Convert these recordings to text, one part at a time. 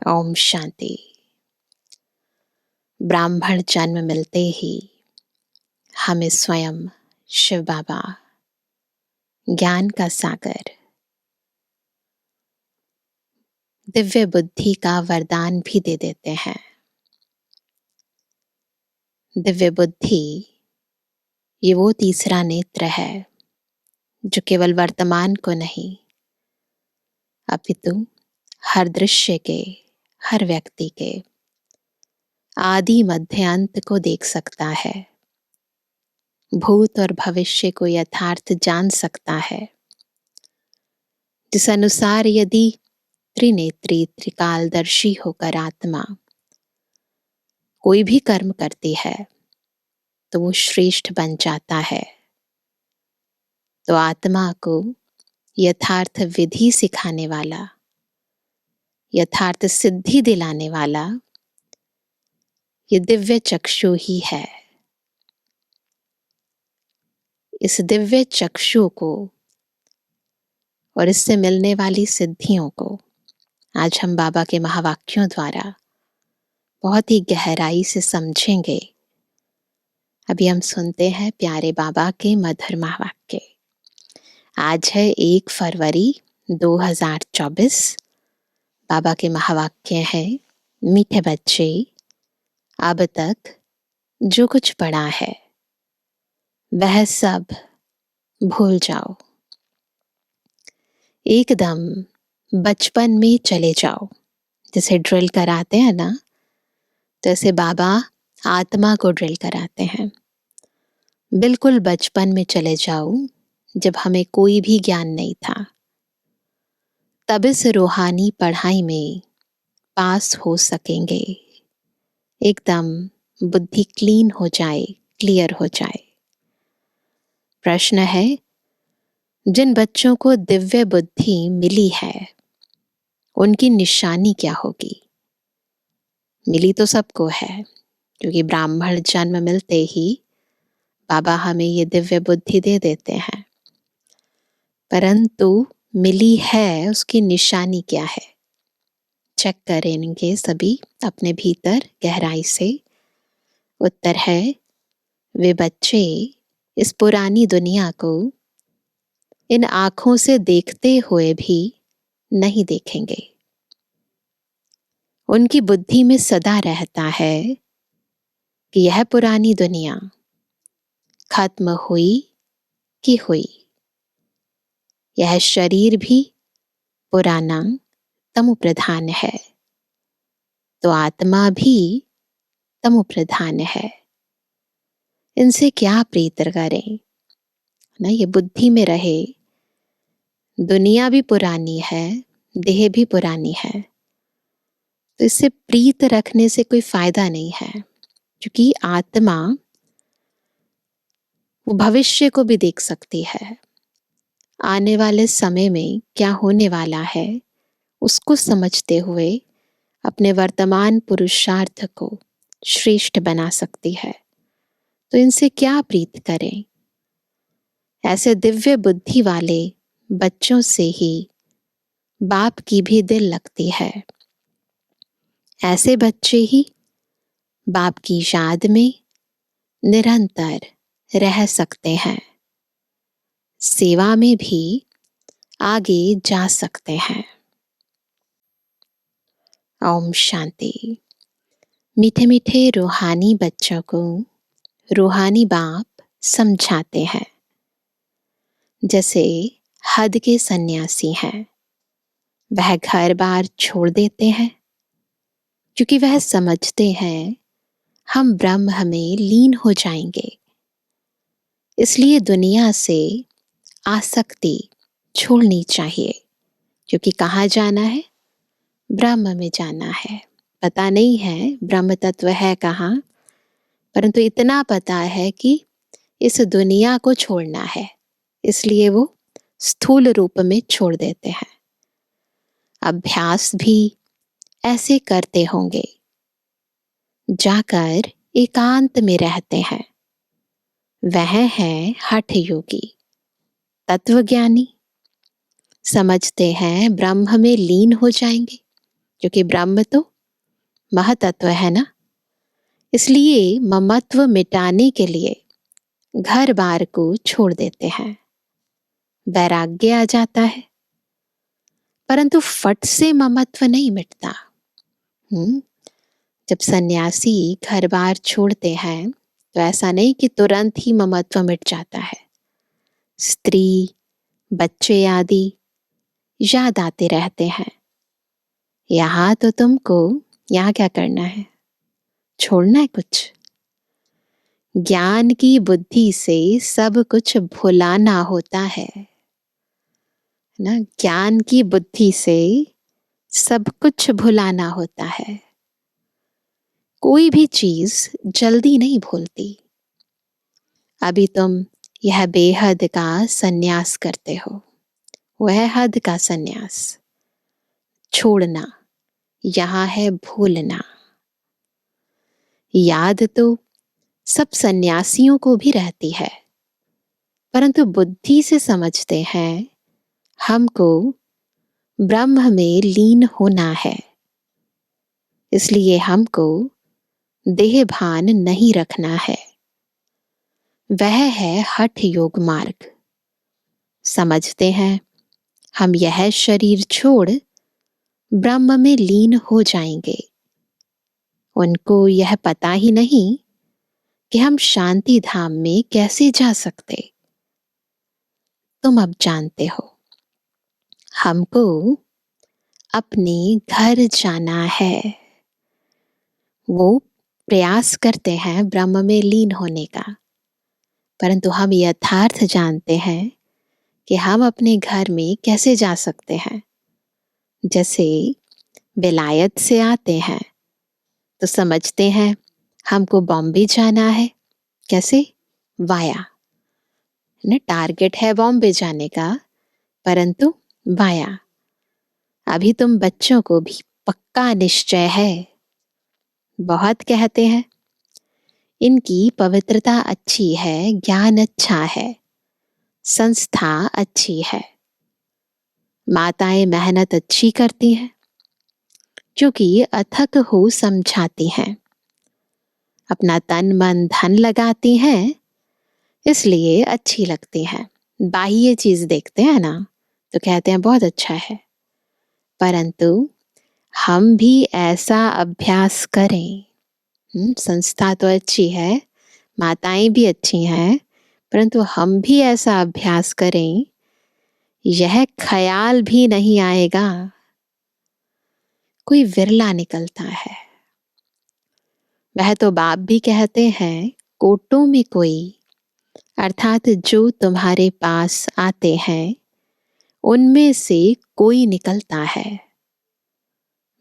ओम शांति। ब्राह्मण जन्म मिलते ही हमें स्वयं शिव बाबा ज्ञान का सागर, दिव्य बुद्धि का वरदान भी दे देते हैं। दिव्य बुद्धि ये वो तीसरा नेत्र है जो केवल वर्तमान को नहीं अपितु हर दृश्य के, हर व्यक्ति के आदि मध्य अंत को देख सकता है, भूत और भविष्य को यथार्थ जान सकता है। जिस अनुसार यदि त्रिनेत्री त्रिकालदर्शी होकर आत्मा कोई भी कर्म करती है तो वो श्रेष्ठ बन जाता है। तो आत्मा को यथार्थ विधि सिखाने वाला, यथार्थ सिद्धि दिलाने वाला ये दिव्य चक्षु ही है। इस दिव्य चक्षु को और इससे मिलने वाली सिद्धियों को आज हम बाबा के महावाक्यों द्वारा बहुत ही गहराई से समझेंगे। अभी हम सुनते हैं प्यारे बाबा के मधुर महावाक्य। आज है 1 फरवरी 2024। बाबा के महावाक्य है, मीठे बच्चे अब तक जो कुछ पढ़ा है वह सब भूल जाओ, एकदम बचपन में चले जाओ। जैसे ड्रिल कराते हैं ना, तो ऐसे बाबा आत्मा को ड्रिल कराते हैं। बिल्कुल बचपन में चले जाओ जब हमें कोई भी ज्ञान नहीं था। तब इस रूहानी पढ़ाई में पास हो सकेंगे। एकदम बुद्धि क्लीन हो जाए, क्लियर हो जाए। प्रश्न है, जिन बच्चों को दिव्य बुद्धि मिली है उनकी निशानी क्या होगी? मिली तो सबको है, क्योंकि ब्राह्मण जन्म मिलते ही बाबा हमें ये दिव्य बुद्धि दे देते हैं। परंतु मिली है, उसकी निशानी क्या है? चेक करेंगे सभी अपने भीतर गहराई से। उत्तर है, वे बच्चे इस पुरानी दुनिया को इन आंखों से देखते हुए भी नहीं देखेंगे। उनकी बुद्धि में सदा रहता है कि यह पुरानी दुनिया खत्म हुई कि हुई। यह शरीर भी पुराना तमो प्रधान है, तो आत्मा भी तमो प्रधान है। इनसे क्या प्रीत करें ना, ये बुद्धि में रहे। दुनिया भी पुरानी है, देह भी पुरानी है, तो इससे प्रीत रखने से कोई फायदा नहीं है। क्योंकि आत्मा वो भविष्य को भी देख सकती है, आने वाले समय में क्या होने वाला है उसको समझते हुए अपने वर्तमान पुरुषार्थ को श्रेष्ठ बना सकती है। तो इनसे क्या प्रीत करें? ऐसे दिव्य बुद्धि वाले बच्चों से ही बाप की भी दिल लगती है। ऐसे बच्चे ही बाप की याद में निरंतर रह सकते हैं, सेवा में भी आगे जा सकते हैं। ओम शांति। मीठे मीठे रूहानी बच्चों को रूहानी बाप समझाते हैं। जैसे हद के सन्यासी हैं, वह घर बार छोड़ देते हैं क्योंकि वह समझते हैं हम ब्रह्म में लीन हो जाएंगे। इसलिए दुनिया से आसक्ति छोड़नी चाहिए, क्योंकि कहाँ जाना है? ब्रह्म में जाना है। पता नहीं है ब्रह्म तत्व है कहाँ, परंतु इतना पता है कि इस दुनिया को छोड़ना है, इसलिए वो स्थूल रूप में छोड़ देते हैं। अभ्यास भी ऐसे करते होंगे, जाकर एकांत में रहते हैं। वह है हठ योगी, तत्वज्ञानी। समझते हैं ब्रह्म में लीन हो जाएंगे, क्योंकि ब्रह्म तो महतत्व है ना। इसलिए ममत्व मिटाने के लिए घर बार को छोड़ देते हैं, वैराग्य आ जाता है। परंतु फट से ममत्व नहीं मिटता। जब सन्यासी घर बार छोड़ते हैं तो ऐसा नहीं कि तुरंत ही ममत्व मिट जाता है। स्त्री, बच्चे आदि याद आते रहते हैं। यहाँ तो तुमको यहाँ क्या करना है, छोड़ना है कुछ। ज्ञान की बुद्धि से सब कुछ भुलाना होता है ना। ज्ञान की बुद्धि से सब कुछ भुलाना होता है। कोई भी चीज जल्दी नहीं भूलती। अभी तुम यह बेहद का सन्यास करते हो, वह हद का सन्यास। छोड़ना यहाँ है भूलना। याद तो सब सन्यासियों को भी रहती है, परंतु बुद्धि से समझते हैं हमको ब्रह्म में लीन होना है। इसलिए हमको देह भान नहीं रखना है। वह है हठ योग मार्ग। समझते हैं हम यह शरीर छोड़ ब्रह्म में लीन हो जाएंगे। उनको यह पता ही नहीं कि हम शांति धाम में कैसे जा सकते। तुम अब जानते हो। हमको अपने घर जाना है। वो प्रयास करते हैं ब्रह्म में लीन होने का, परंतु हम यथार्थ जानते हैं कि हम अपने घर में कैसे जा सकते हैं। जैसे विलायत से आते हैं तो समझते हैं हमको बॉम्बे जाना है। कैसे? वाया ना, टारगेट है बॉम्बे जाने का, परंतु वाया। अभी तुम बच्चों को भी पक्का निश्चय है। बहुत कहते हैं इनकी पवित्रता अच्छी है, ज्ञान अच्छा है, संस्था अच्छी है, माताएं मेहनत अच्छी करती हैं, क्योंकि अथक हो समझाती हैं, अपना तन मन धन लगाती हैं, इसलिए अच्छी लगती है। बाह्य चीज देखते हैं ना तो कहते हैं बहुत अच्छा है, परंतु हम भी ऐसा अभ्यास करें। संस्था तो अच्छी है, माताएं भी अच्छी हैं, परंतु हम भी ऐसा अभ्यास करें, यह ख्याल भी नहीं आएगा। कोई विरला निकलता है। वह तो बाप भी कहते हैं कोटों में कोई, अर्थात जो तुम्हारे पास आते हैं उनमें से कोई निकलता है।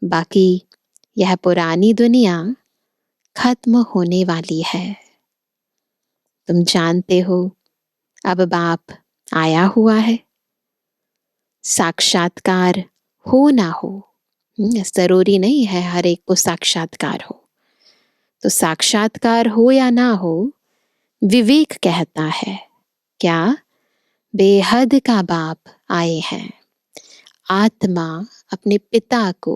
बाकी यह पुरानी दुनिया खत्म होने वाली है। तुम जानते हो अब बाप आया हुआ है। साक्षात्कार हो ना हो, जरूरी नहीं है हर एक को साक्षात्कार हो। तो साक्षात्कार हो या ना हो, विवेक कहता है क्या? बेहद का बाप आए हैं। आत्मा अपने पिता को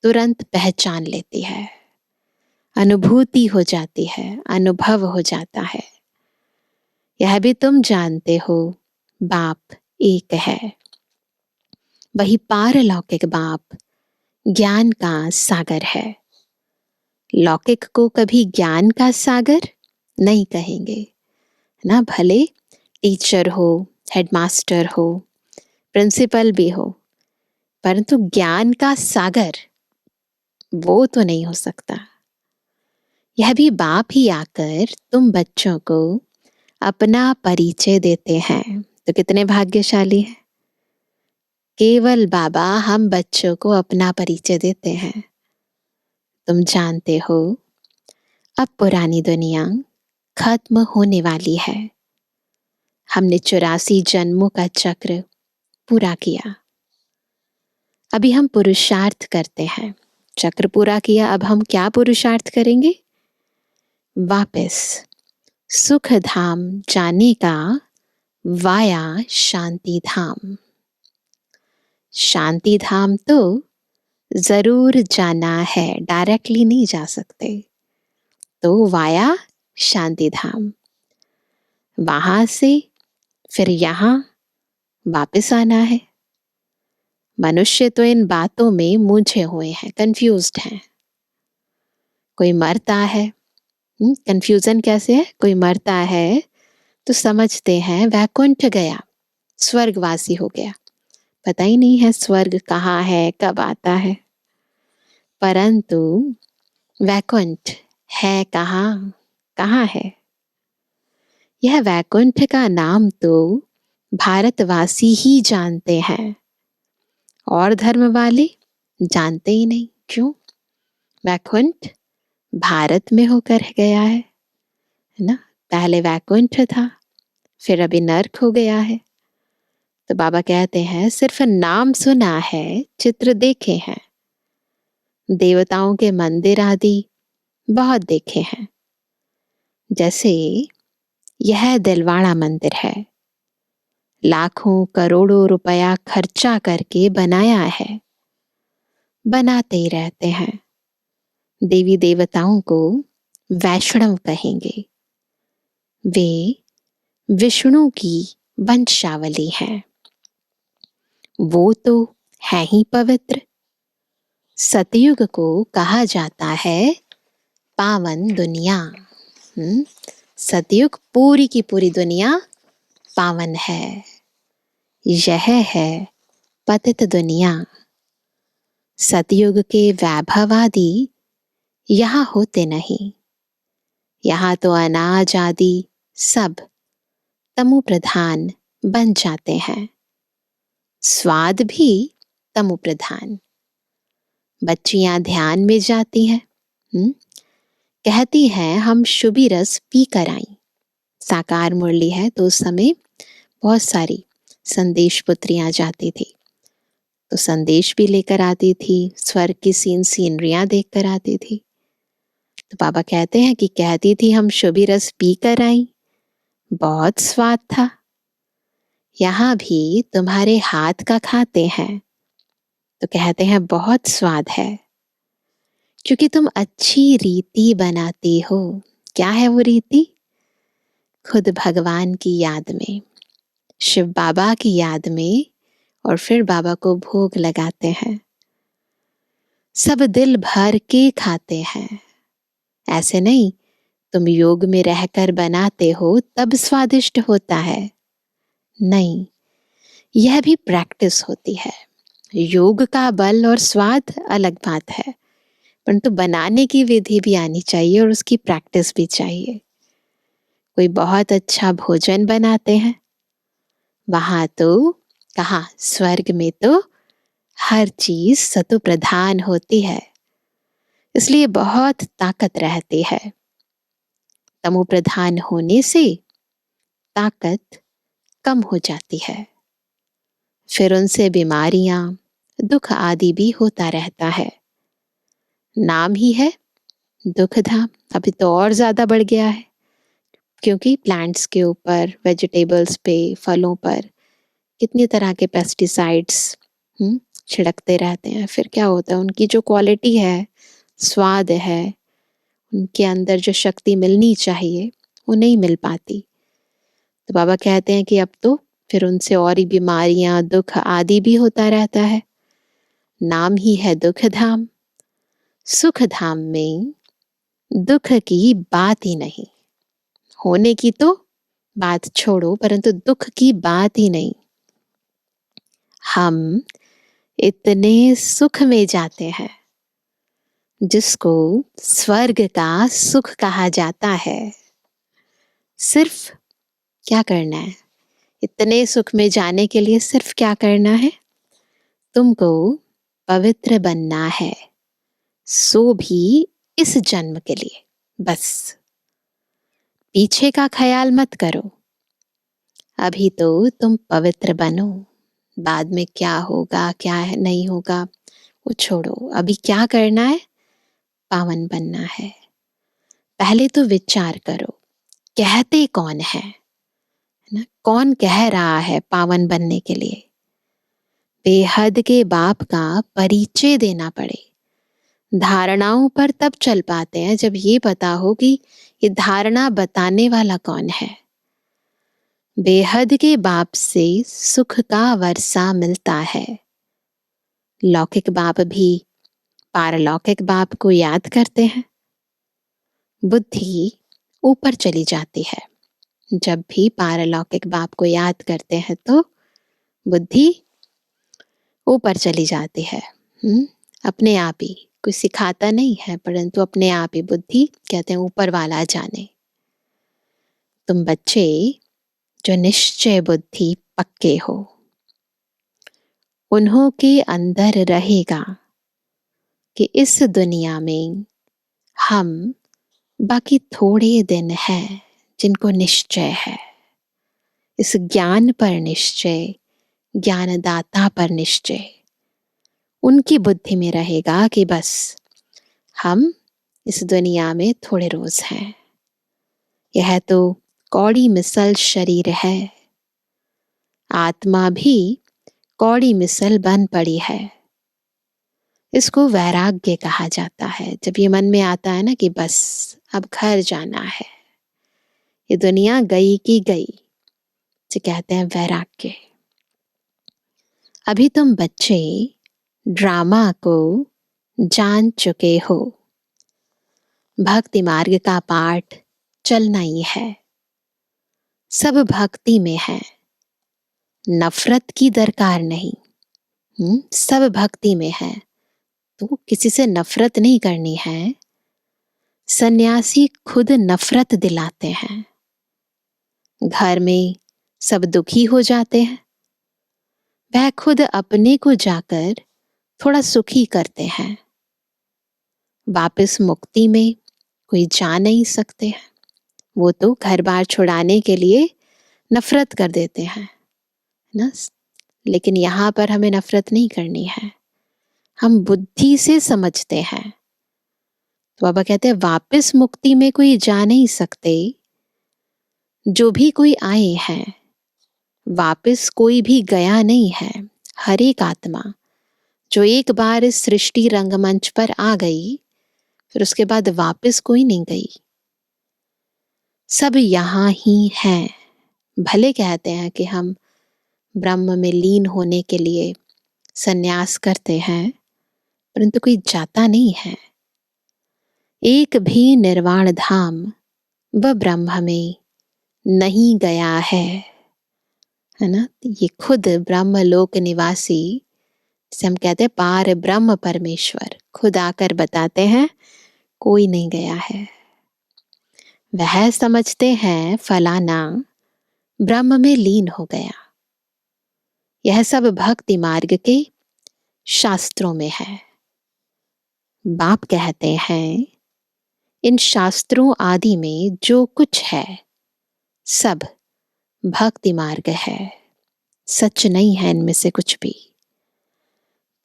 तुरंत पहचान लेती है, अनुभूति हो जाती है, अनुभव हो जाता है। यह भी तुम जानते हो बाप एक है। वही पारलौकिक बाप ज्ञान का सागर है। लौकिक को कभी ज्ञान का सागर नहीं कहेंगे ना। भले टीचर हो, हेडमास्टर हो, प्रिंसिपल भी हो, परंतु ज्ञान का सागर वो तो नहीं हो सकता। यह भी बाप ही आकर तुम बच्चों को अपना परिचय देते हैं, तो कितने भाग्यशाली हैं। केवल बाबा हम बच्चों को अपना परिचय देते हैं। तुम जानते हो अब पुरानी दुनिया खत्म होने वाली है। हमने 84 जन्मों का चक्र पूरा किया। अभी हम पुरुषार्थ करते हैं। चक्र पूरा किया, अब हम क्या पुरुषार्थ करेंगे? वापस सुख धाम जाने का, वाया शांति धाम। शांति धाम तो जरूर जाना है, डायरेक्टली नहीं जा सकते, तो वाया शांति धाम, वहां से फिर यहाँ वापस आना है। मनुष्य तो इन बातों में मूंझे हुए हैं, कंफ्यूज्ड हैं। कोई मरता है, कंफ्यूजन कैसे है? कोई मरता है तो समझते हैं वैकुंठ गया, स्वर्गवासी हो गया। पता ही नहीं है स्वर्ग कहाँ है, कब आता है। परंतु वैकुंठ है कहाँ, कहाँ है? यह वैकुंठ का नाम तो भारतवासी ही जानते हैं, और धर्म वाले जानते ही नहीं। क्यों? वैकुंठ भारत में होकर गया है ना। पहले वैकुंठ था, फिर अभी नर्क हो गया है। तो बाबा कहते हैं सिर्फ नाम सुना है, चित्र देखे हैं, देवताओं के मंदिर आदि बहुत देखे हैं। जैसे यह दिलवाड़ा मंदिर है, लाखों करोड़ों रुपया खर्चा करके बनाया है, बनाते ही रहते हैं। देवी देवताओं को वैष्णव कहेंगे, वे विष्णु की वंशावली हैं। वो तो है ही पवित्र। सतयुग को कहा जाता है पावन दुनिया। सतयुग पूरी की पूरी दुनिया पावन है। यह है पतित दुनिया। सतयुग के वैभव आदि यहाँ होते नहीं। यहाँ तो अनाज आदि सब तमु प्रधान बन जाते हैं, स्वाद भी तमु प्रधान। बच्चियां ध्यान में जाती हैं, कहती हैं हम शुभी रस पी कर आई। साकार मुरली है तो उस समय बहुत सारी संदेश पुत्रियां जाती थी, तो संदेश भी लेकर आती थी, स्वर्ग की सीनरियां देख कर आती थी। तो बाबा कहते हैं कि कहती थी हम शुभी रस पी कर आई, बहुत स्वाद था। यहाँ भी तुम्हारे हाथ का खाते हैं तो कहते हैं बहुत स्वाद है, क्योंकि तुम अच्छी रीति बनाती हो। क्या है वो रीति? खुद भगवान की याद में, शिव बाबा की याद में, और फिर बाबा को भोग लगाते हैं। सब दिल भर के खाते हैं। ऐसे नहीं तुम योग में रहकर बनाते हो तब स्वादिष्ट होता है, नहीं, यह भी प्रैक्टिस होती है। योग का बल और स्वाद अलग बात है, परंतु बनाने की विधि भी आनी चाहिए और उसकी प्रैक्टिस भी चाहिए। कोई बहुत अच्छा भोजन बनाते हैं, वहां तो कहा स्वर्ग में तो हर चीज सतो प्रधान होती है, इसलिए बहुत ताकत रहती है। तमो प्रधान होने से ताकत कम हो जाती है, फिर उनसे बीमारियां, दुख आदि भी होता रहता है। नाम ही है दुख धाम। अभी तो और ज्यादा बढ़ गया है, क्योंकि प्लांट्स के ऊपर, वेजिटेबल्स पे, फलों पर कितनी तरह के पेस्टिसाइड्स छिड़कते रहते हैं। फिर क्या होता है, उनकी जो क्वालिटी है, स्वाद है, उनके अंदर जो शक्ति मिलनी चाहिए वो नहीं मिल पाती। तो बाबा कहते हैं कि अब तो फिर उनसे और ही बीमारियां, दुख आदि भी होता रहता है। नाम ही है दुख धाम। सुख धाम में दुख की बात ही नहीं, होने की तो बात छोड़ो, परंतु दुख की बात ही नहीं। हम इतने सुख में जाते हैं जिसको स्वर्ग का सुख कहा जाता है। सिर्फ क्या करना है? इतने सुख में जाने के लिए सिर्फ क्या करना है? तुमको पवित्र बनना है, सो भी इस जन्म के लिए। बस पीछे का ख्याल मत करो, अभी तो तुम पवित्र बनो। बाद में क्या होगा, क्या नहीं होगा, वो छोड़ो। अभी क्या करना है? पावन बनना है। पहले तो विचार करो, कहते कौन है ना? कौन कह रहा है पावन बनने के लिए? बेहद के बाप का परिचय देना पड़े। धारणाओं पर तब चल पाते हैं जब ये पता हो कि ये धारणा बताने वाला कौन है। बेहद के बाप से सुख का वर्षा मिलता है। लौकिक बाप भी पारलौकिक बाप को याद करते हैं। बुद्धि ऊपर चली जाती है। जब भी पारलौकिक बाप को याद करते हैं तो बुद्धि ऊपर चली जाती है। अपने आप ही, कोई सिखाता नहीं है, परंतु अपने आप ही बुद्धि, कहते हैं ऊपर वाला जाने। तुम बच्चे जो निश्चय बुद्धि पक्के हो, उन्हों के अंदर रहेगा कि इस दुनिया में हम बाकी थोड़े दिन हैं जिनको निश्चय है। इस ज्ञान पर निश्चय, ज्ञानदाता पर निश्चय उनकी बुद्धि में रहेगा कि बस हम इस दुनिया में थोड़े रोज हैं। यह तो कौड़ी मिसल शरीर है। आत्मा भी कौड़ी मिसल बन पड़ी है। इसको वैराग्य कहा जाता है। जब ये मन में आता है ना कि बस अब घर जाना है, ये दुनिया गई की गई, तो कहते हैं वैराग्य। अभी तुम बच्चे ड्रामा को जान चुके हो। भक्ति मार्ग का पाठ चलना ही है। सब भक्ति में है, नफरत की दरकार नहीं। सब भक्ति में है तो किसी से नफरत नहीं करनी है। सन्यासी खुद नफरत दिलाते हैं। घर में सब दुखी हो जाते हैं, वह खुद अपने को जाकर थोड़ा सुखी करते हैं। वापस मुक्ति में कोई जा नहीं सकते हैं। वो तो घर बार छुड़ाने के लिए नफरत कर देते हैं ना। लेकिन यहाँ पर हमें नफरत नहीं करनी है, हम बुद्धि से समझते हैं। तो बाबा कहते हैं वापस मुक्ति में कोई जा नहीं सकते। जो भी कोई आए हैं, वापस कोई भी गया नहीं है। हर एक आत्मा जो एक बार इस सृष्टि रंगमंच पर आ गई, फिर उसके बाद वापस कोई नहीं गई। सब यहाँ ही हैं। भले कहते हैं कि हम ब्रह्म में लीन होने के लिए संन्यास करते हैं, परंतु कोई जाता नहीं है। एक भी निर्वाण धाम व ब्रह्म में नहीं गया है ना। ये खुद ब्रह्म लोक निवासी, जिसे हम कहते हैं पार ब्रह्म परमेश्वर, खुद आकर बताते हैं कोई नहीं गया है। वह समझते हैं फलाना ब्रह्म में लीन हो गया। यह सब भक्ति मार्ग के शास्त्रों में है। बाप कहते हैं इन शास्त्रों आदि में जो कुछ है सब भक्ति मार्ग है। सच नहीं है इनमें से कुछ भी।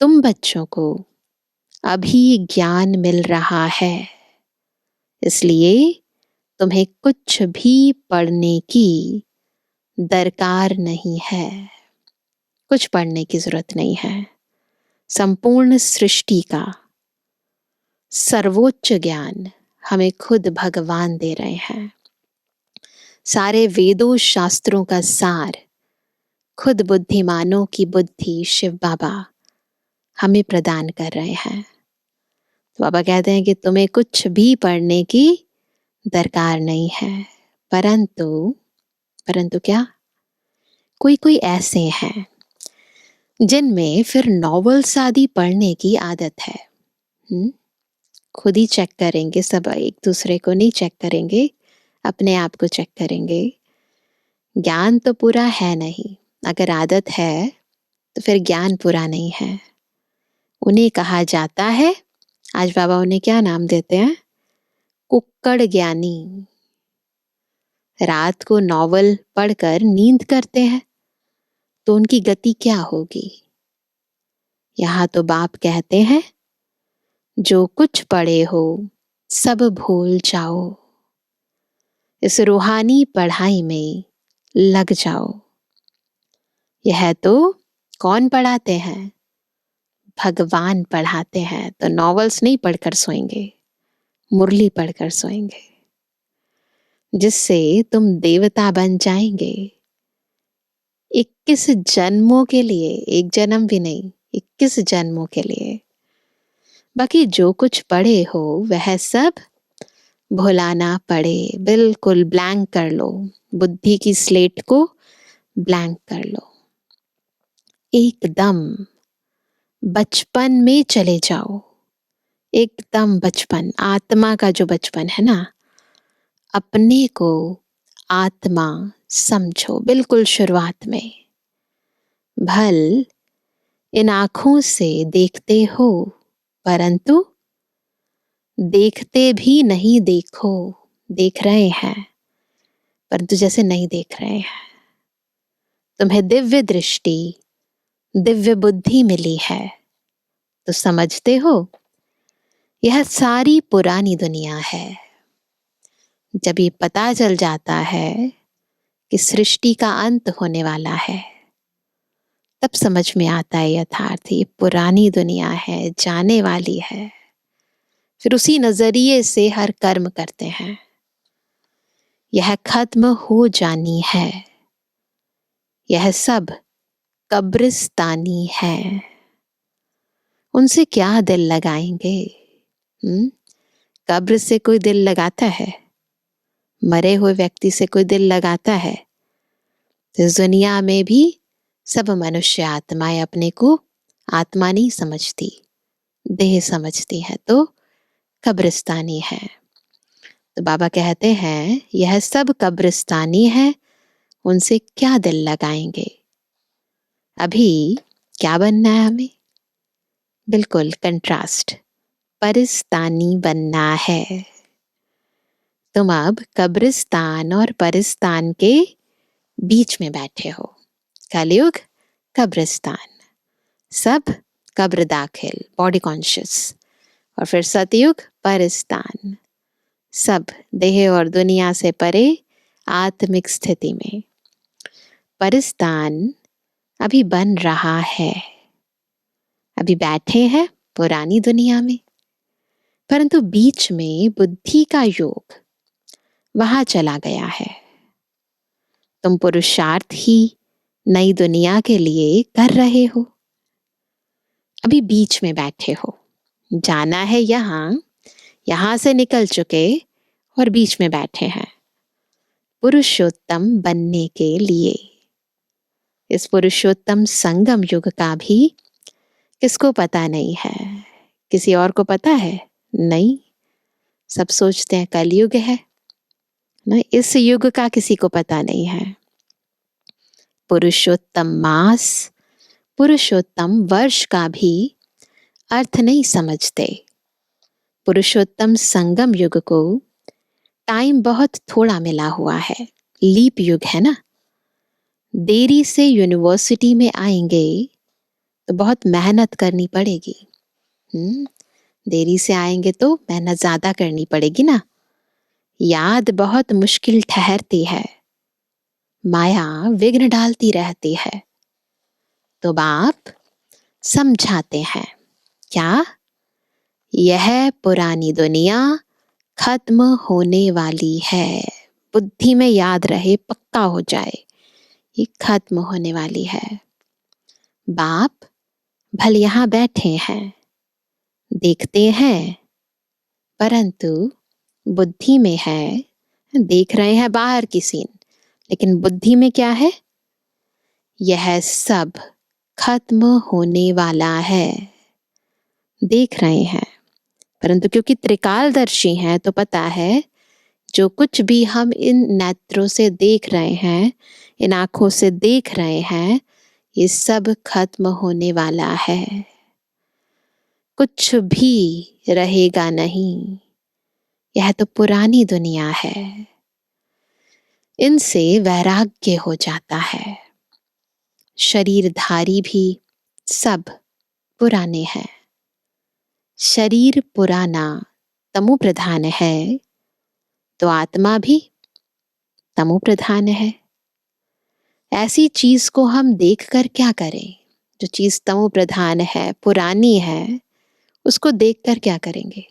तुम बच्चों को अभी ज्ञान मिल रहा है, इसलिए तुम्हें कुछ भी पढ़ने की दरकार नहीं है। कुछ पढ़ने की जरूरत नहीं है। संपूर्ण सृष्टि का सर्वोच्च ज्ञान हमें खुद भगवान दे रहे हैं। सारे वेदों शास्त्रों का सार खुद बुद्धिमानों की बुद्धि शिव बाबा हमें प्रदान कर रहे हैं। तो बाबा कहते हैं कि तुम्हें कुछ भी पढ़ने की दरकार नहीं है। परंतु क्या, कोई कोई ऐसे हैं जिनमें फिर नॉवेल्स आदि पढ़ने की आदत है। खुद ही चेक करेंगे, सब एक दूसरे को नहीं चेक करेंगे, अपने आप को चेक करेंगे। ज्ञान तो पूरा है नहीं, अगर आदत है तो फिर ज्ञान पूरा नहीं है। उन्हें कहा जाता है, आज बाबा उन्हें क्या नाम देते हैं, कुक्कड़ ज्ञानी। रात को नॉवल पढ़कर नींद करते हैं तो उनकी गति क्या होगी। यहाँ तो बाप कहते हैं जो कुछ पढ़े हो सब भूल जाओ, इस रूहानी पढ़ाई में लग जाओ। यह तो कौन पढ़ाते हैं? भगवान पढ़ाते हैं। तो नॉवेल्स नहीं पढ़कर सोएंगे, मुरली पढ़कर सोएंगे, जिससे तुम देवता बन जाएंगे। 21 जन्मों के लिए, एक जन्म भी नहीं, 21 जन्मों के लिए। बाकी जो कुछ पढ़े हो वह सब भुलाना पड़े, बिल्कुल ब्लैंक कर लो, बुद्धि की स्लेट को ब्लैंक कर लो। एकदम बचपन में चले जाओ, एकदम बचपन, आत्मा का जो बचपन है ना, अपने को आत्मा समझो बिल्कुल शुरुआत में। भल इन आंखों से देखते हो, परंतु देखते भी नहीं, देख रहे हैं परंतु जैसे नहीं देख रहे हैं। तुम्हें दिव्य दृष्टि, दिव्य बुद्धि मिली है, तो समझते हो यह सारी पुरानी दुनिया है। जब ये पता चल जाता है कि सृष्टि का अंत होने वाला है, तब समझ में आता है यथार्थ ये पुरानी दुनिया है, जाने वाली है। फिर उसी नजरिए से हर कर्म करते हैं। यह खत्म हो जानी है, यह सब कब्रिस्तानी है। उनसे क्या दिल लगाएंगे? कब्र से कोई दिल लगाता है? मरे हुए व्यक्ति से कोई दिल लगाता है? इस दुनिया में भी सब मनुष्य आत्माएं अपने को आत्मा नहीं समझती, देह समझती है, तो कब्रिस्तानी है। तो बाबा कहते हैं यह सब कब्रिस्तानी है, उनसे क्या दिल लगाएंगे? अभी क्या बनना है हमें? बिल्कुल कंट्रास्ट, परिस्तानी बनना है। तुम अब कब्रिस्तान और परिस्तान के बीच में बैठे हो। कलयुग कब्रिस्तान, सब कब्र दाखिल, बॉडी कॉन्शियस। और फिर सतयुग परिस्तान, सब देह और दुनिया से परे आत्मिक स्थिति में। परिस्तान अभी बन रहा है, अभी बैठे हैं पुरानी दुनिया में, परंतु बीच में बुद्धि का योग वहां चला गया है। तुम पुरुषार्थ ही नई दुनिया के लिए कर रहे हो, अभी बीच में बैठे हो। जाना है यहां से निकल चुके और बीच में बैठे हैं पुरुषोत्तम बनने के लिए। इस पुरुषोत्तम संगम युग का भी किसको पता नहीं है? किसी और को पता है? नहीं। सब सोचते हैं कलयुग है ना, इस युग का किसी को पता नहीं है। पुरुषोत्तम मास, पुरुषोत्तम वर्ष का भी अर्थ नहीं समझते। पुरुषोत्तम संगम युग को टाइम बहुत थोड़ा मिला हुआ है, लीप युग है ना। देरी से यूनिवर्सिटी में आएंगे तो बहुत मेहनत करनी पड़ेगी। देरी से आएंगे तो मेहनत ज्यादा करनी पड़ेगी ना। याद बहुत मुश्किल ठहरती है, माया विघ्न डालती रहती है। तो बाप समझाते हैं क्या? यह पुरानी दुनिया खत्म होने वाली है। बुद्धि में याद रहे, पक्का हो जाए, ये खत्म होने वाली है। बाप भल यहां बैठे हैं, देखते हैं, परंतु बुद्धि में है, देख रहे हैं बाहर की सीन, लेकिन बुद्धि में क्या है? यह सब खत्म होने वाला है। देख रहे हैं, परंतु क्योंकि त्रिकालदर्शी हैं तो पता है जो कुछ भी हम इन नेत्रों से देख रहे हैं, इन आंखों से देख रहे हैं, ये सब खत्म होने वाला है। कुछ भी रहेगा नहीं, यह तो पुरानी दुनिया है। इनसे वैराग्य हो जाता है। शरीरधारी भी सब पुराने हैं। शरीर पुराना तमो प्रधान है, तो आत्मा भी तमो प्रधान है। ऐसी चीज को हम देखकर क्या करें? जो चीज तमो प्रधान है, पुरानी है, उसको देखकर क्या करेंगे?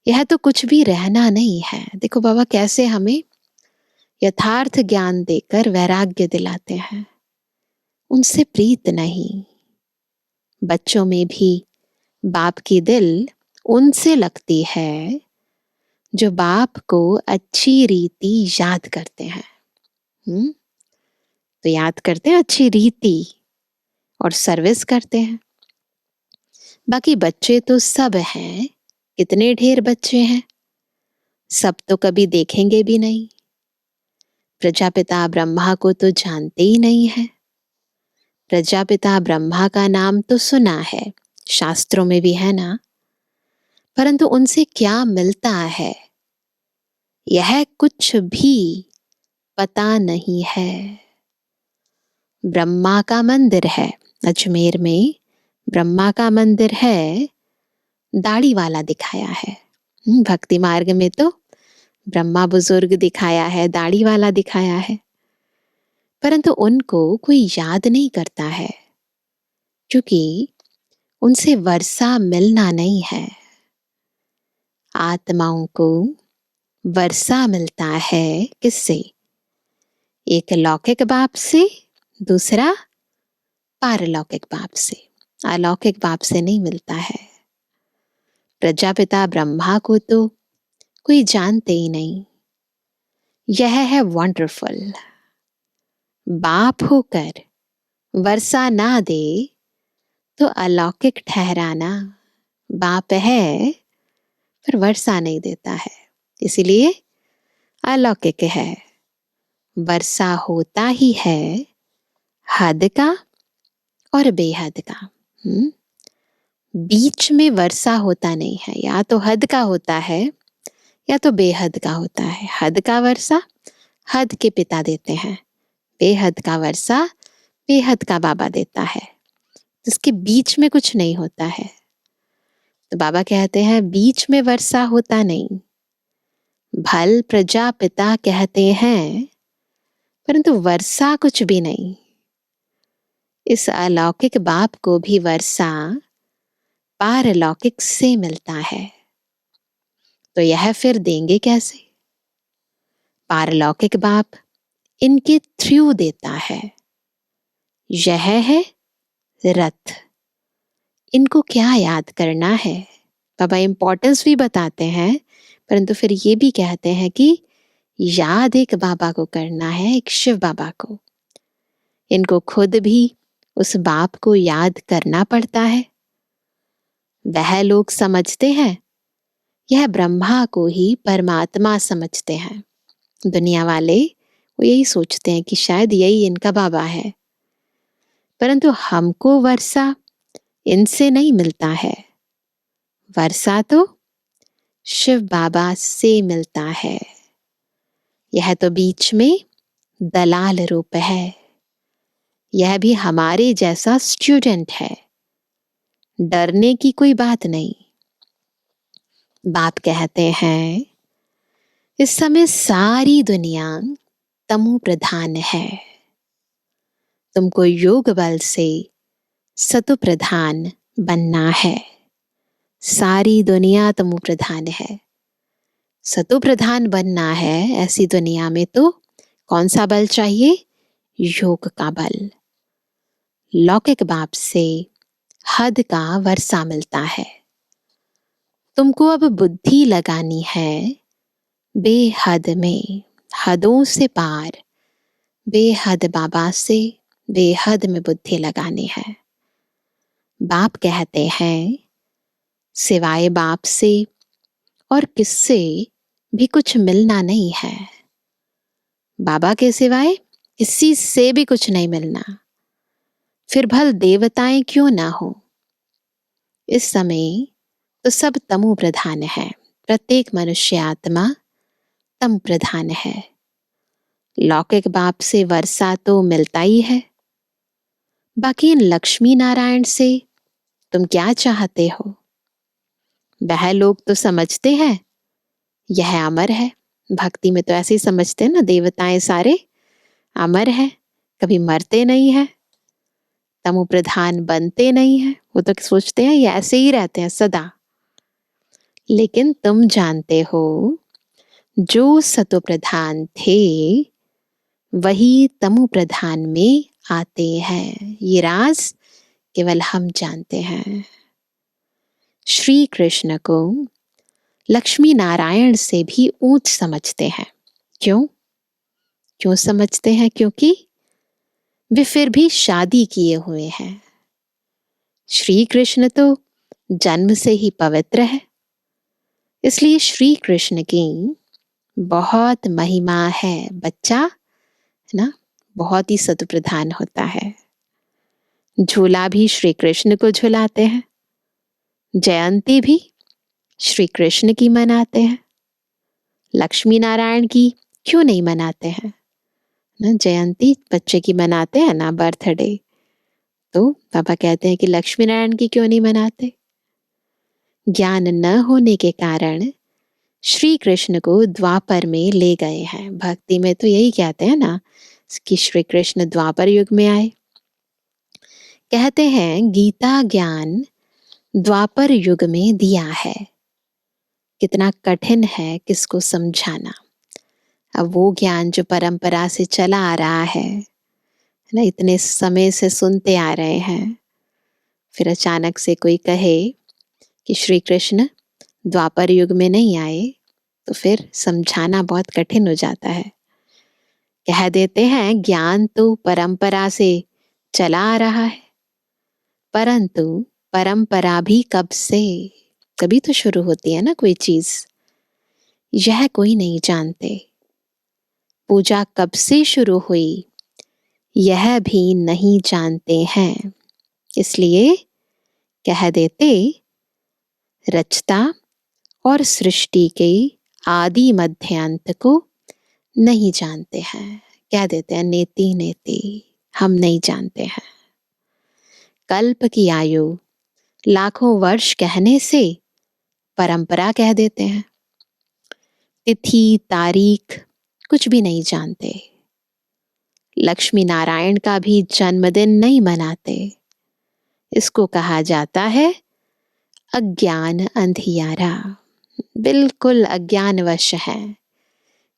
यह तो कुछ भी रहना नहीं है। देखो बाबा कैसे हमें यथार्थ ज्ञान देकर वैराग्य दिलाते हैं। उनसे प्रीत नहीं। बच्चों में भी बाप की दिल उनसे लगती है जो बाप को अच्छी रीति याद करते हैं। तो याद करते हैं अच्छी रीति और सर्विस करते हैं। बाकी बच्चे तो सब हैं। कितने ढेर बच्चे हैं, सब तो कभी देखेंगे भी नहीं। प्रजापिता ब्रह्मा को तो जानते ही नहीं है। प्रजापिता ब्रह्मा का नाम तो सुना है, शास्त्रों में भी है ना, परंतु उनसे क्या मिलता है यह कुछ भी पता नहीं है। ब्रह्मा का मंदिर है अजमेर में, ब्रह्मा का मंदिर है, दाढ़ी वाला दिखाया है। भक्ति मार्ग में तो ब्रह्मा बुजुर्ग दिखाया है, दाढ़ी वाला दिखाया है, परंतु उनको कोई याद नहीं करता है, क्योंकि उनसे वर्षा मिलना नहीं है। आत्माओं को वर्षा मिलता है किससे? एक लौकिक बाप से, दूसरा पारलौकिक बाप से। अलौकिक बाप से नहीं मिलता है। प्रजापिता ब्रह्मा को तो कोई जानते ही नहीं। यह है वंडरफुल। बाप होकर वर्षा ना दे तो अलौकिक ठहराना। बाप है पर वर्षा नहीं देता है, इसलिए अलौकिक है। वर्षा होता ही है हद का और बेहद का। बीच में वर्षा होता नहीं है, या तो हद का होता है या तो बेहद का होता है। हद का वर्षा हद के पिता देते हैं, बेहद का वर्षा बेहद का बाबा देता है। इसके बीच में कुछ नहीं होता है। तो बाबा कहते हैं बीच में वर्षा होता नहीं। भल प्रजापिता कहते हैं, परंतु वर्षा कुछ भी नहीं। इस अलौकिक बाप को भी वर्षा पारलौकिक से मिलता है, तो यह फिर देंगे कैसे? पारलौकिक बाप इनके थ्रू देता है। यह है रथ। इनको क्या याद करना है? बाबा इंपॉर्टेंस भी बताते हैं, परंतु फिर ये भी कहते हैं कि याद एक बाबा को करना है, एक शिव बाबा को। इनको खुद भी उस बाप को याद करना पड़ता है। वह लोग समझते हैं यह ब्रह्मा को ही परमात्मा समझते हैं। दुनिया वाले वो यही सोचते हैं कि शायद यही इनका बाबा है, परंतु हमको वर्षा इनसे नहीं मिलता है। वर्षा तो शिव बाबा से मिलता है। यह तो बीच में दलाल रूप है। यह भी हमारे जैसा स्टूडेंट है। डरने की कोई बात नहीं। बाप कहते हैं इस समय सारी दुनिया तमो प्रधान है। तुमको योग बल से सतो प्रधान बनना है। सारी दुनिया तमो प्रधान है, सतो प्रधान बनना है। ऐसी दुनिया में तो कौन सा बल चाहिए? योग का बल। लौकिक बाप से हद का वर्षा मिलता है। तुमको अब बुद्धि लगानी है बेहद में, हदों से पार। बेहद बाबा से बेहद में बुद्धि लगानी है। बाप कहते हैं सिवाय बाप से और किससे भी कुछ मिलना नहीं है। बाबा के सिवाय किसी से भी कुछ नहीं मिलना। फिर भल देवताएं क्यों ना हो। इस समय तो सब तमो प्रधान है। प्रत्येक मनुष्य आत्मा तम प्रधान है। लौकिक बाप से वर्षा तो मिलता ही है। बाकी इन लक्ष्मी नारायण से तुम क्या चाहते हो? वह लोग तो समझते हैं यह अमर है। भक्ति में तो ऐसे ही समझते हैं ना, देवताएं सारे अमर है, कभी मरते नहीं है। तमो प्रधान बनते नहीं हैं। वो तो सोचते हैं ये ऐसे ही रहते हैं सदा। लेकिन तुम जानते हो जो सतो प्रधान थे वही तमो प्रधान में आते हैं। ये राज केवल हम जानते हैं। श्री कृष्ण को लक्ष्मी नारायण से भी ऊंच समझते हैं। क्यों? क्यों समझते हैं? क्योंकि वे फिर भी शादी किए हुए हैं। श्री कृष्ण तो जन्म से ही पवित्र है, इसलिए श्री कृष्ण की बहुत महिमा है। बच्चा है ना, बहुत ही सतप्रधान होता है। झूला भी श्री कृष्ण को झुलाते हैं। जयंती भी श्री कृष्ण की मनाते हैं। लक्ष्मी नारायण की क्यों नहीं मनाते हैं ना? जयंती बच्चे की मनाते हैं ना, बर्थडे। तो पापा कहते हैं कि लक्ष्मी नारायण की क्यों नहीं मनाते? ज्ञान न होने के कारण श्री कृष्ण को द्वापर में ले गए हैं। भक्ति में तो यही कहते हैं ना कि श्री कृष्ण द्वापर युग में आए। कहते हैं गीता ज्ञान द्वापर युग में दिया है। कितना कठिन है किसको समझाना। अब वो ज्ञान जो परंपरा से चला आ रहा है ना, इतने समय से सुनते आ रहे हैं, फिर अचानक से कोई कहे कि श्री कृष्ण द्वापर युग में नहीं आए, तो फिर समझाना बहुत कठिन हो जाता है। कह देते हैं ज्ञान तो परंपरा से चला आ रहा है, परंतु परंपरा भी कब से, कभी तो शुरू होती है ना कोई चीज। यह कोई नहीं जानते। पूजा कब से शुरू हुई यह भी नहीं जानते हैं। इसलिए कह देते रचता और सृष्टि के आदि मध्य अंत को नहीं जानते हैं। कह देते हैं नेति नेति, हम नहीं जानते हैं। कल्प की आयु लाखों वर्ष कहने से परंपरा कह देते हैं। तिथि तारीख कुछ भी नहीं जानते। लक्ष्मी नारायण का भी जन्मदिन नहीं मनाते। इसको कहा जाता है अज्ञान अंधियारा। बिल्कुल अज्ञानवश है,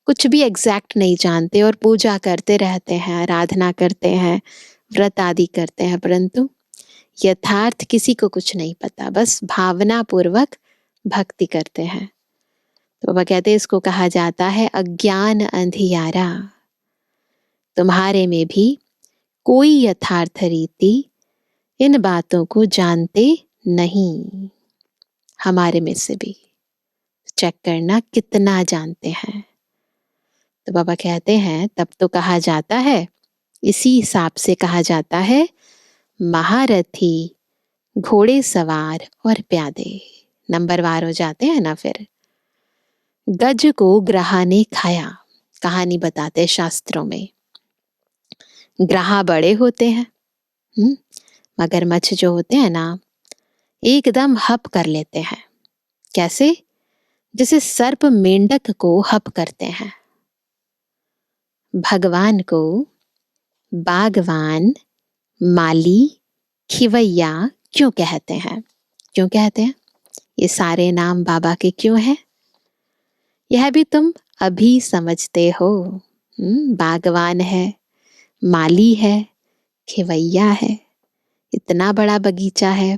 कुछ भी एग्जैक्ट नहीं जानते और पूजा करते रहते हैं, आराधना करते हैं, व्रत आदि करते हैं, परंतु यथार्थ किसी को कुछ नहीं पता, बस भावना पूर्वक भक्ति करते हैं। तो बाबा कहते हैं इसको कहा जाता है अज्ञान अंधियारा। तुम्हारे में भी कोई यथार्थ रीति इन बातों को जानते नहीं। हमारे में से भी चेक करना कितना जानते हैं। तो बाबा कहते हैं तब तो कहा जाता है, इसी हिसाब से कहा जाता है महारथी घोड़े सवार और प्यादे। नंबरवार हो जाते हैं ना। फिर गज को ग्रहा ने खाया। कहानी बताते शास्त्रों में ग्रहा बड़े होते हैं, मगरमच्छ जो होते हैं ना एकदम हप कर लेते हैं। कैसे? जैसे सर्प मेंढक को हप करते हैं। भगवान को बागवान, माली, खिवैया क्यों कहते हैं? क्यों कहते हैं? ये सारे नाम बाबा के क्यों हैं? यह भी तुम अभी समझते हो। बागवान है, माली है, खिवैया है, इतना बड़ा बगीचा है।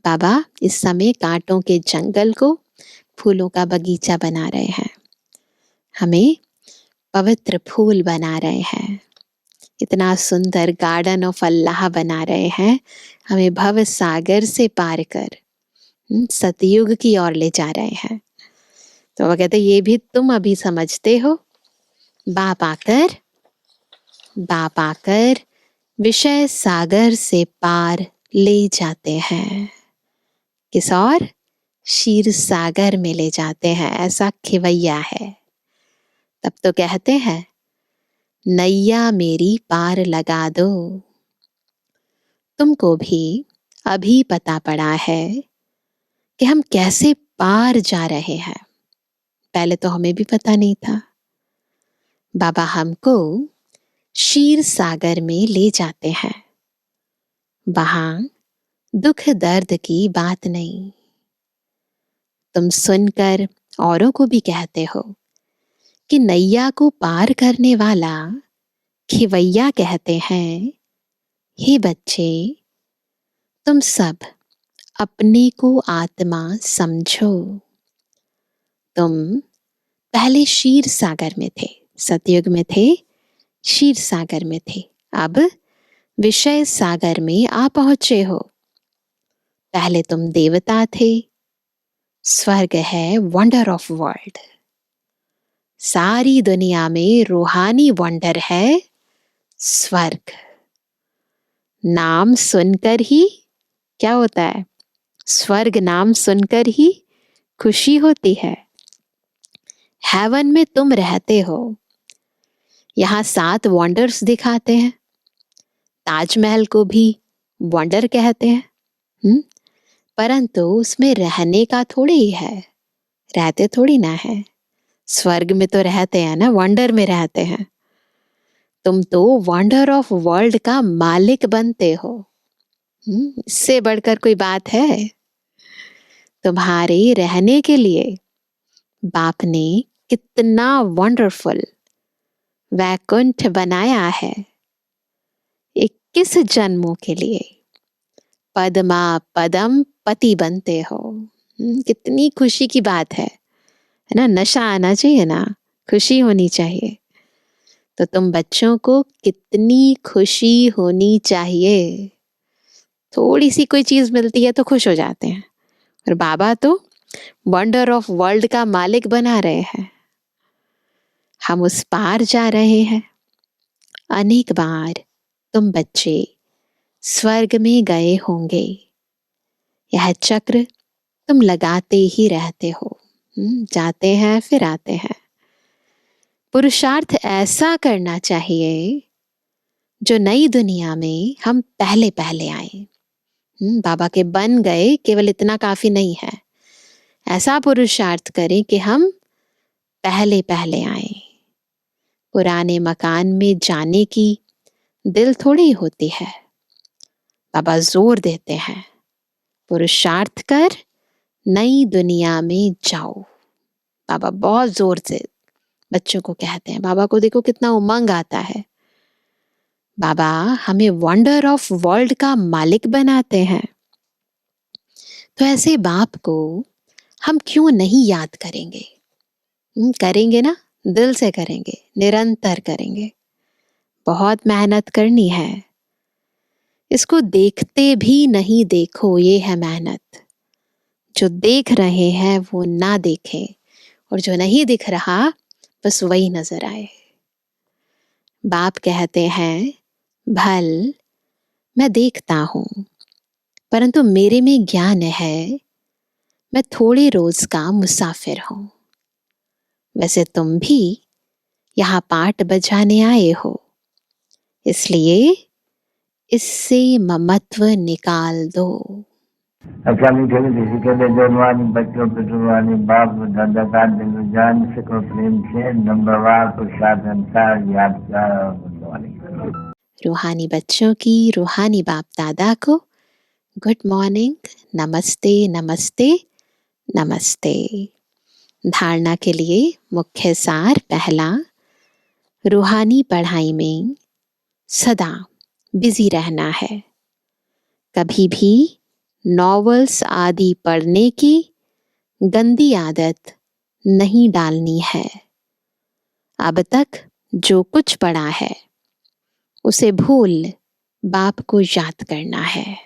बाबा इस समय कांटों के जंगल को फूलों का बगीचा बना रहे हैं, हमें पवित्र फूल बना रहे हैं, इतना सुंदर गार्डन ऑफ अल्लाह बना रहे हैं, हमें भव सागर से पार कर सतयुग की ओर ले जा रहे हैं। तो वो कहते ये भी तुम अभी समझते हो। बाप आकर विषय सागर से पार ले जाते हैं। किस और? क्षीर सागर में ले जाते हैं। ऐसा खिवैया है। तब तो कहते हैं नैया मेरी पार लगा दो। तुमको भी अभी पता पड़ा है कि हम कैसे पार जा रहे हैं। पहले तो हमें भी पता नहीं था। बाबा हमको क्षीर सागर में ले जाते हैं। वहां दुख दर्द की बात नहीं। तुम सुनकर औरों को भी कहते हो कि नैया को पार करने वाला खिवैया कहते हैं। हे बच्चे, तुम सब अपने को आत्मा समझो। तुम पहले क्षीर सागर में थे, सतयुग में थे, क्षीर सागर में थे। अब विषय सागर में आ पहुंचे हो। पहले तुम देवता थे। स्वर्ग है वंडर ऑफ वर्ल्ड। सारी दुनिया में रूहानी वंडर है स्वर्ग। नाम सुनकर ही क्या होता है? स्वर्ग नाम सुनकर ही खुशी होती है। हेवन में तुम रहते हो। यहां 7 वंडर्स दिखाते हैं। ताजमहल को भी वंडर कहते हैं। परंतु उसमें रहने का थोड़ी ही है, रहते थोड़ी ना है। स्वर्ग में तो रहते हैं ना, वंडर में रहते हैं। तुम तो वंडर ऑफ वर्ल्ड का मालिक बनते हो। इससे बढ़कर कोई बात है? तुम्हारे रहने के लिए बाप ने कितना वंडरफुल वैकुंठ बनाया है। 21 जन्मों के लिए पद्मा पदम पति बनते हो। कितनी खुशी की बात है ना? नशा आना चाहिए ना, खुशी होनी चाहिए। तो तुम बच्चों को कितनी खुशी होनी चाहिए। थोड़ी सी कोई चीज मिलती है तो खुश हो जाते हैं, और बाबा तो वंडर ऑफ वर्ल्ड का मालिक बना रहे हैं। हम उस पार जा रहे हैं। अनेक बार तुम बच्चे स्वर्ग में गए होंगे। यह चक्र तुम लगाते ही रहते हो। जाते हैं फिर आते हैं। पुरुषार्थ ऐसा करना चाहिए जो नई दुनिया में हम पहले पहले आए। बाबा के बन गए केवल इतना काफी नहीं है। ऐसा पुरुषार्थ करें कि हम पहले पहले आए। पुराने मकान में जाने की दिल थोड़ी होती है। बाबा जोर देते हैं, पुरुषार्थ कर नई दुनिया में जाओ। बाबा बहुत जोर से बच्चों को कहते हैं। बाबा को देखो कितना उमंग आता है। बाबा हमें वंडर ऑफ वर्ल्ड का मालिक बनाते हैं। तो ऐसे बाप को हम क्यों नहीं याद करेंगे? करेंगे ना, दिल से करेंगे, निरंतर करेंगे। बहुत मेहनत करनी है। इसको देखते भी नहीं देखो, ये है मेहनत। जो देख रहे हैं वो ना देखें, और जो नहीं दिख रहा बस वही नजर आए। बाप कहते हैं, भल मैं देखता हूं, परंतु मेरे में ज्ञान है। मैं थोड़े रोज का मुसाफिर हूं। वैसे तुम भी यहां पाठ बजाने आए हो, इसलिए इससे ममत्व निकाल दो। अच्छा मीठे मीठे सीखे बेजोड़वानी बच्चों पे जुड़वानी बाप दादा का दिल जान सको प्रेम से नंबरवार पुरुषार्थ अनुसार याद कर। रूहानी बच्चों की रूहानी बाप दादा को गुड मॉर्निंग, नमस्ते नमस्ते नमस्ते। धारणा के लिए मुख्य सार पहला, रूहानी पढ़ाई में सदा बिजी रहना है। कभी भी नॉवेल्स आदि पढ़ने की गंदी आदत नहीं डालनी है। अब तक जो कुछ पढ़ा है उसे भूल बाप को याद करना है।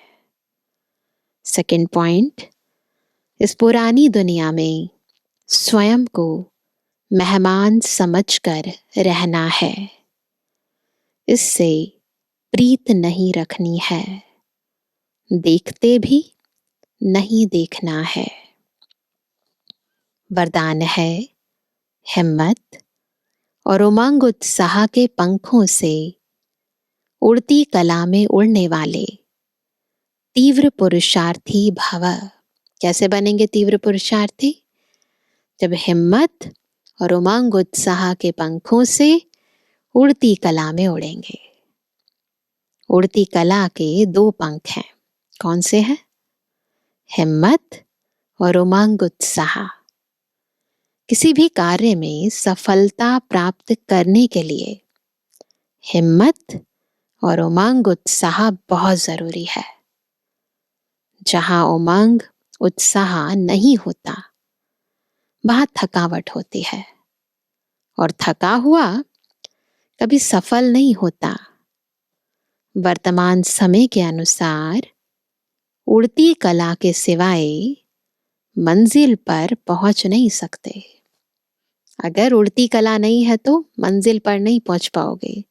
सेकंड पॉइंट, इस पुरानी दुनिया में स्वयं को मेहमान समझकर रहना है। इससे प्रीत नहीं रखनी है। देखते भी नहीं देखना है। वरदान है, हिम्मत और उमंग उत्साह के पंखों से उड़ती कला में उड़ने वाले तीव्र पुरुषार्थी भव। कैसे बनेंगे तीव्र पुरुषार्थी? जब हिम्मत और उमंग उत्साह के पंखों से उड़ती कला में उड़ेंगे। उड़ती कला के 2 पंख हैं। कौन से हैं? हिम्मत और उमंग उत्साह। किसी भी कार्य में सफलता प्राप्त करने के लिए हिम्मत और उमंग उत्साह बहुत जरूरी है। जहां उमंग उत्साह नहीं होता, वहां थकावट होती है, और थका हुआ कभी सफल नहीं होता। वर्तमान समय के अनुसार उड़ती कला के सिवाय मंजिल पर पहुंच नहीं सकते। अगर उड़ती कला नहीं है तो मंजिल पर नहीं पहुंच पाओगे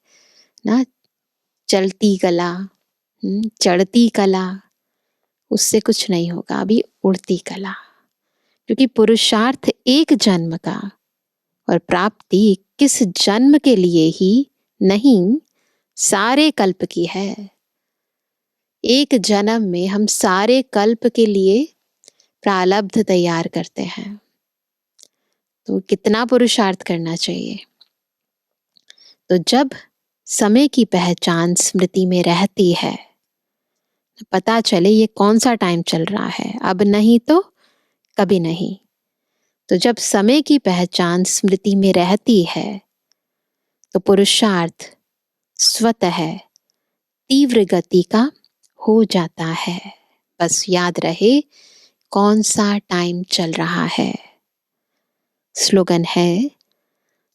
ना। चलती कला, चढ़ती कला, उससे कुछ नहीं होगा। अभी उड़ती कला, क्योंकि पुरुषार्थ एक जन्म का और प्राप्ति 21 जन्म के लिए ही नहीं, सारे कल्प की है। एक जन्म में हम सारे कल्प के लिए प्रारब्ध तैयार करते हैं, तो कितना पुरुषार्थ करना चाहिए। तो जब समय की पहचान स्मृति में रहती है, पता चले ये कौन सा टाइम चल रहा है, अब नहीं तो कभी नहीं। तो जब समय की पहचान स्मृति में रहती है तो पुरुषार्थ स्वतः तीव्र गति का हो जाता है। बस याद रहे कौन सा टाइम चल रहा है। स्लोगन है,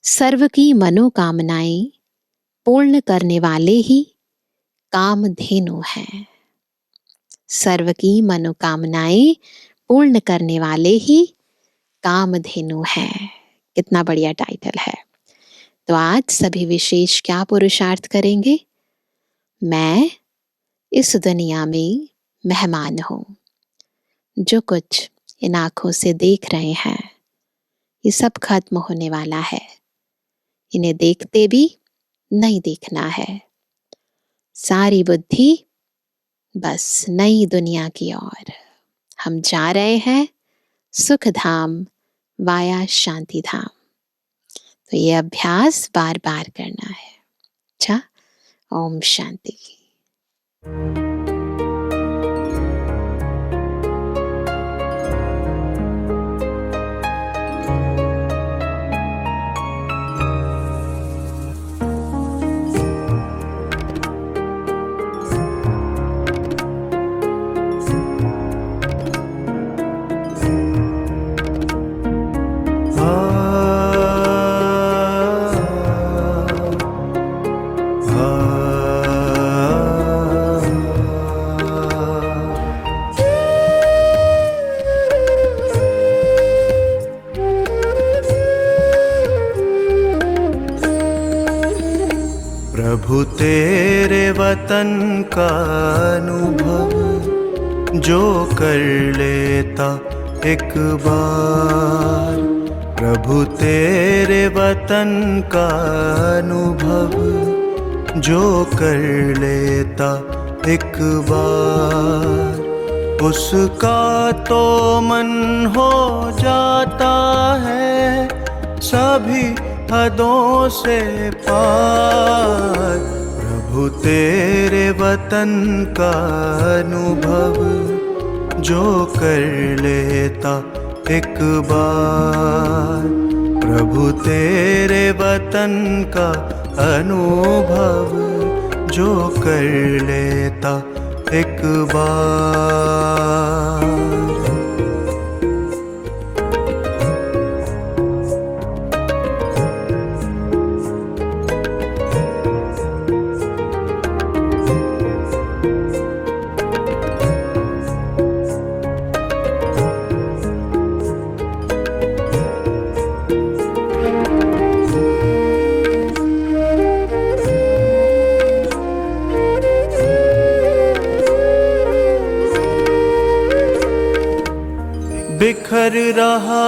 सर्व की मनोकामनाएं पूर्ण करने वाले ही कामधेनु हैं। सर्व की मनोकामनाएं पूर्ण करने वाले ही कामधेनु हैं। कितना बढ़िया टाइटल है। तो आज सभी विशेष क्या पुरुषार्थ करेंगे? मैं इस दुनिया में मेहमान हूं। जो कुछ इन आंखों से देख रहे हैं, ये सब खत्म होने वाला है। इन्हें देखते भी नहीं देखना है। सारी बुद्धि बस नई दुनिया की ओर। हम जा रहे हैं सुख धाम वाया शांति धाम। तो ये अभ्यास बार बार करना है। अच्छा, ओम शांति। प्रभु तेरे वतन का अनुभव जो कर लेता एक बार। प्रभु तेरे वतन का अनुभव जो कर लेता एक बार, उसका तो मन हो जाता है सभी हदों से पार। प्रभु तेरे वतन का अनुभव जो कर लेता एक बार। प्रभु तेरे वतन का अनुभव जो कर लेता एक बार। बिखर रहा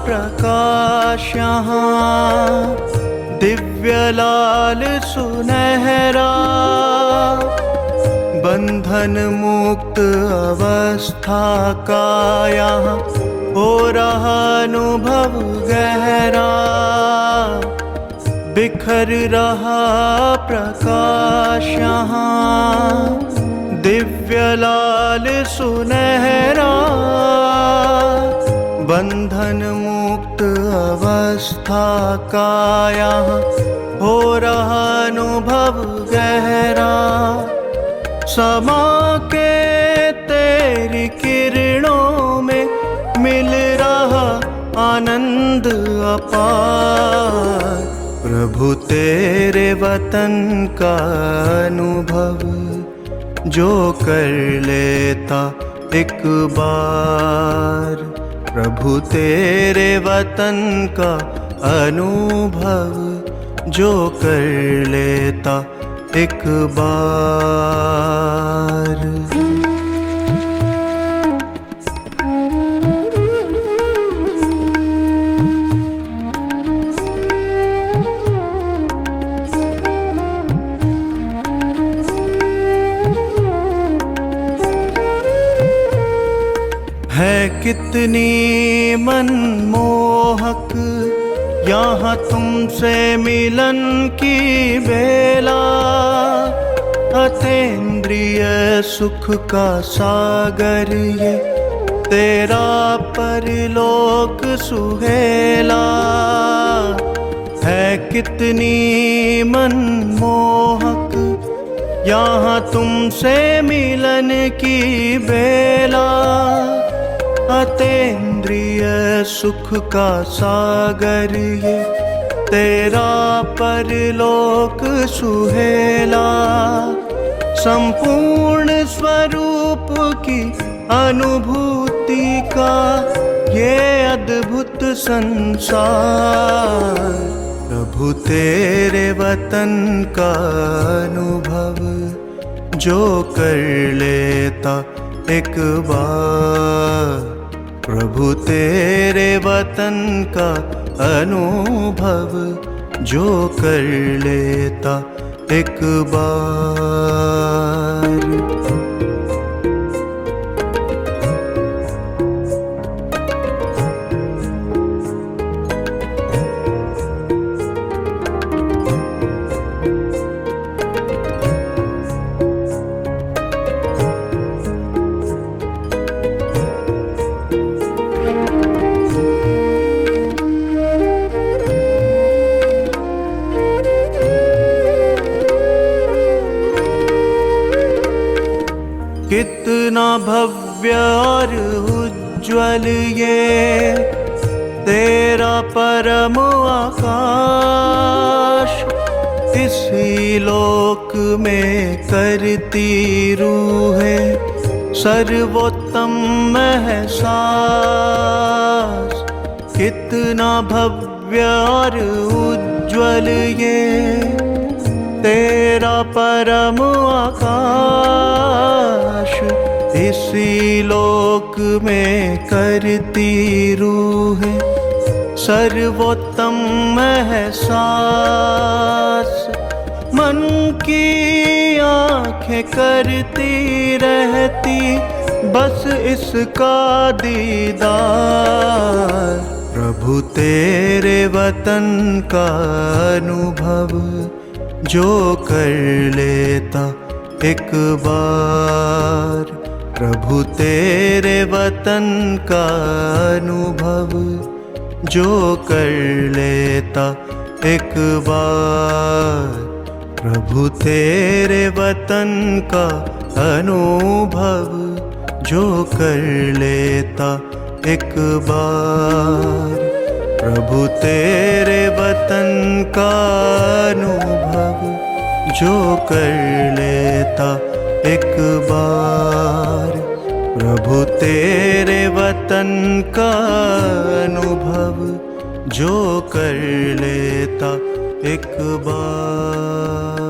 प्रकाश यहाँ दिव्य लाल सुनहरा, बंधन मुक्त अवस्था का यहाँ हो रहा अनुभव गहरा। बिखर रहा प्रकाश यहाँ, दिव्य लाल सुनहरा, बंधन मुक्त अवस्था का यहाँ हो रहा अनुभव गहरा। समा के तेरी किरणों में मिल रहा आनंद अपार। प्रभु तेरे वतन का अनुभव जो कर लेता एक बार। प्रभु तेरे वतन का अनुभव जो कर लेता एक बार। है कितनी मनमोहक यहाँ तुमसे मिलन की बेला। अतीन्द्रिय सुख का सागर ये तेरा परलोक सुहेला। है कितनी मनमोहक यहाँ तुमसे मिलन की बेला। अतीन्द्रिय सुख का सागर ये तेरा परलोक सुहेला। संपूर्ण स्वरूप की अनुभूति का ये अद्भुत संसार। प्रभु तेरे वतन का अनुभव जो कर लेता एक बार। प्रभु तेरे वतन का अनुभव जो कर लेता एक बार। कितना भव्य और उज्ज्वल ये तेरा परम आकाश। इसी लोक में करती रूहें सर्वोत्तम एहसास। कितना भव्य और उज्ज्वल ये तेरा परम आकाश। इसी लोक में करती रूहें सर्वोत्तम एहसास। मन की आँखें करती रहती बस इसका दीदार। प्रभु तेरे वतन का अनुभव जो कर लेता एक बार। प्रभु तेरे वतन का अनुभव जो कर लेता एक बार। प्रभु तेरे वतन का अनुभव जो कर लेता एक बार। प्रभु तेरे वतन का अनुभव जो कर लेता एक बार। प्रभु तेरे वतन का अनुभव जो कर लेता एक बार।